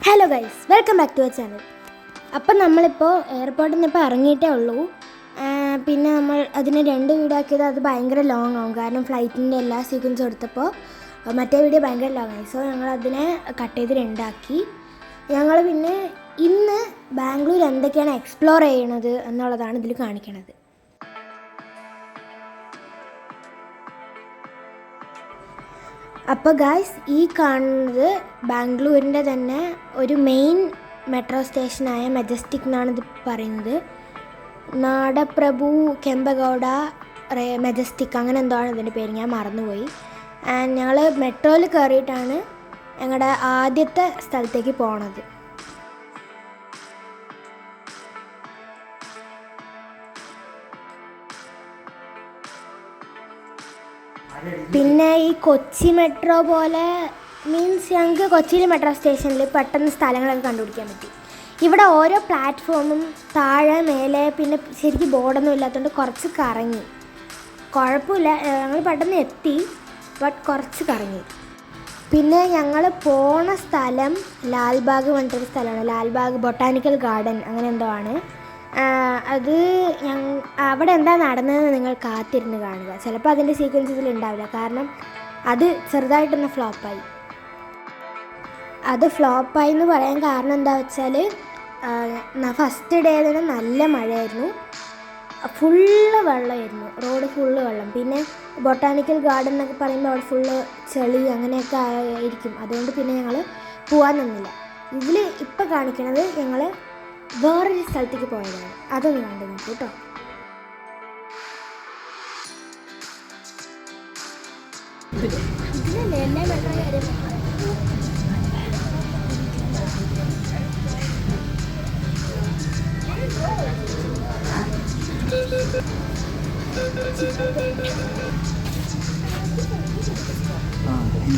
Hello guys, welcome back to our channel. അപ്പം നമ്മളിപ്പോൾ എയർപോർട്ടിൽ നിന്ന് ഇപ്പോൾ ഇറങ്ങിയിട്ടേ ഉള്ളൂ. പിന്നെ നമ്മൾ അതിനെ 2 വീഡിയോ ആക്കിയത് അത് ഭയങ്കര ലോങ് ആവും. കാരണം ഫ്ലൈറ്റിൻ്റെ എല്ലാ സീക്വൻസും എടുത്തപ്പോൾ മറ്റേ വീഡിയോ ഭയങ്കര ലോങ് ആയി. സോ ഞങ്ങളതിനെ കട്ട് ചെയ്ത് 2 ആക്കി. ഞങ്ങൾ പിന്നെ ഇന്ന് ബാംഗ്ലൂർ എന്തൊക്കെയാണ് എക്സ്പ്ലോർ ചെയ്യണത് എന്നുള്ളതാണ് ഇതിൽ കാണിക്കണത്. അപ്പോൾ ഗായ്സ്, ഈ കാണുന്നത് ബാംഗ്ലൂരിൻ്റെ തന്നെ ഒരു മെയിൻ മെട്രോ സ്റ്റേഷനായ മെജസ്റ്റിക് എന്നാണ് ഇത് പറയുന്നത്. നാടപ്രഭു കെമ്പഗൗഡ മെജസ്റ്റിക് അങ്ങനെ എന്തോ ആണ് ഇതിൻ്റെ പേര്, ഞാൻ മറന്നുപോയി. ആൻഡ് ഞങ്ങൾ മെട്രോയിൽ കയറിയിട്ടാണ് ഞങ്ങളുടെ ആദ്യത്തെ സ്ഥലത്തേക്ക് പോണത്. പിന്നെ ഈ കൊച്ചി മെട്രോ പോലെ മീൻസ് ഞങ്ങൾക്ക് കൊച്ചിയിലെ മെട്രോ സ്റ്റേഷനിൽ പെട്ടെന്ന് സ്ഥലങ്ങളൊക്കെ കണ്ടുപിടിക്കാൻ പറ്റി. ഇവിടെ ഓരോ പ്ലാറ്റ്ഫോമും താഴെ മേലെ പിന്നെ ശരിക്കും ബോർഡൊന്നും ഇല്ലാത്തതുകൊണ്ട് കുറച്ച് കറങ്ങി. കുഴപ്പമില്ല, ഞങ്ങൾ പെട്ടെന്ന് എത്തി, ബട്ട് കുറച്ച് കറങ്ങി. പിന്നെ ഞങ്ങൾ പോണ സ്ഥലം ലാൽബാഗ് പറഞ്ഞിട്ടൊരു സ്ഥലമാണ്. ലാൽബാഗ് ബൊട്ടാനിക്കൽ ഗാർഡൻ അങ്ങനെ എന്തോ ആണ്. അത് അവിടെ എന്താ നടന്നതെന്ന് നിങ്ങൾ കാത്തിരുന്ന് കാണുക. ചിലപ്പോൾ അതിൻ്റെ സീക്വൻസ് ഇതിൽ ഉണ്ടാവില്ല, കാരണം അത് ചെറുതായിട്ടൊന്ന് ഫ്ലോപ്പായി. അത് ഫ്ലോപ്പായി എന്ന് പറയാൻ കാരണം എന്താ വെച്ചാൽ, ഫസ്റ്റ് ഡേ തന്നെ നല്ല മഴയായിരുന്നു, ഫുള്ള് വെള്ളമായിരുന്നു, റോഡ് ഫുള്ള് വെള്ളം. പിന്നെ ബൊട്ടാനിക്കൽ ഗാർഡൻ എന്നൊക്കെ പറയുമ്പോൾ അവിടെ ഫുള്ള് ചെളി അങ്ങനെയൊക്കെ ആയിരിക്കും. അതുകൊണ്ട് പിന്നെ ഞങ്ങൾ പോകാൻ നിന്നില്ല. ഇതിൽ ഇപ്പം കാണിക്കണത് ഞങ്ങൾ വേറൊരു സ്ഥലത്തേക്ക് പോയതാണ്. അതൊന്ന് കണ്ടു നോക്കൂ കേട്ടോ.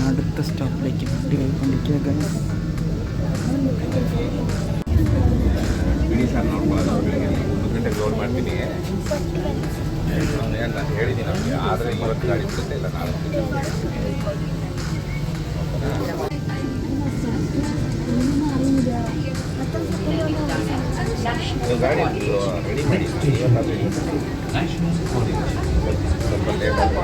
അടുത്ത സ്റ്റോപ്പിലേക്ക് വണ്ടി കൊണ്ടിരിക്കുക. ಹೇಳಿದ್ದೀನಿ ನಮಗೆ, ಆದರೆ ಇವತ್ತು ಗಾಡಿ ಸಿಗುತ್ತಿಲ್ಲ. ನಾಳೆ ಗಾಡಿ ರೆಡಿ ಮಾಡಿ ಸ್ವಲ್ಪ ಲೇಟ್ ಆಗಿ.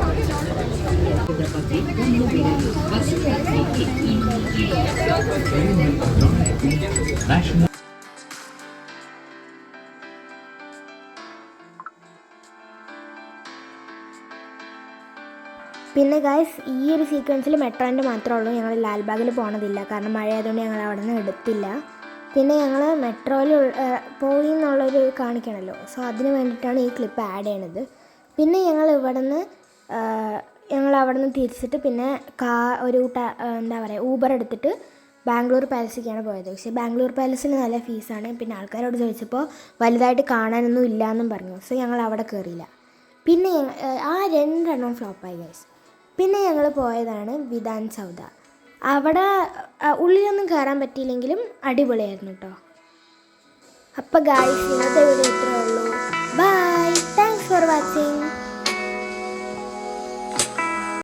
പിന്നെ ഗായ്സ്, ഈ ഒരു സീക്വൻസിൽ മെട്രോൻ്റെ മാത്രമേ ഉള്ളൂ. ഞങ്ങൾ ലാൽബാഗിൽ പോകണതില്ല, കാരണം മഴ ആയതുകൊണ്ട് ഞങ്ങൾ അവിടെ നിന്ന് എടുത്തില്ല. പിന്നെ ഞങ്ങൾ മെട്രോയിൽ പോയി എന്നുള്ളൊരു കാണിക്കണമല്ലോ, സോ അതിന് വേണ്ടിയിട്ടാണ് ഈ ക്ലിപ്പ് ആഡ് ചെയ്യണത്. പിന്നെ ഞങ്ങൾ അവിടെ നിന്ന് തിരിച്ചിട്ട് പിന്നെ എന്താ പറയുക, ഊബർ എടുത്തിട്ട് ബാംഗ്ലൂർ പാലസിലേക്കാണ് പോയത്. പക്ഷേ ബാംഗ്ലൂർ പാലസിന് നല്ല ഫീസാണ്. പിന്നെ ആൾക്കാരോട് ചോദിച്ചപ്പോൾ വലുതായിട്ട് കാണാനൊന്നും ഇല്ലയെന്നും പറഞ്ഞു. സോ ഞങ്ങൾ അവിടെ കയറിയില്ല. പിന്നെ ആ 2 ഫ്ലോപ്പായി ഗൈസ്. പിന്നെ ഞങ്ങൾ പോയതാണ് വിധാൻ സൗദ. അവിടെ ഉള്ളിലൊന്നും കയറാൻ പറ്റിയില്ലെങ്കിലും അടിപൊളിയായിരുന്നു കേട്ടോ. അപ്പോൾ ഗൈസ്, ഇന്നത്തെ വീഡിയോ ഇത്രയേ ഉള്ളൂ. Bye, thanks for watching.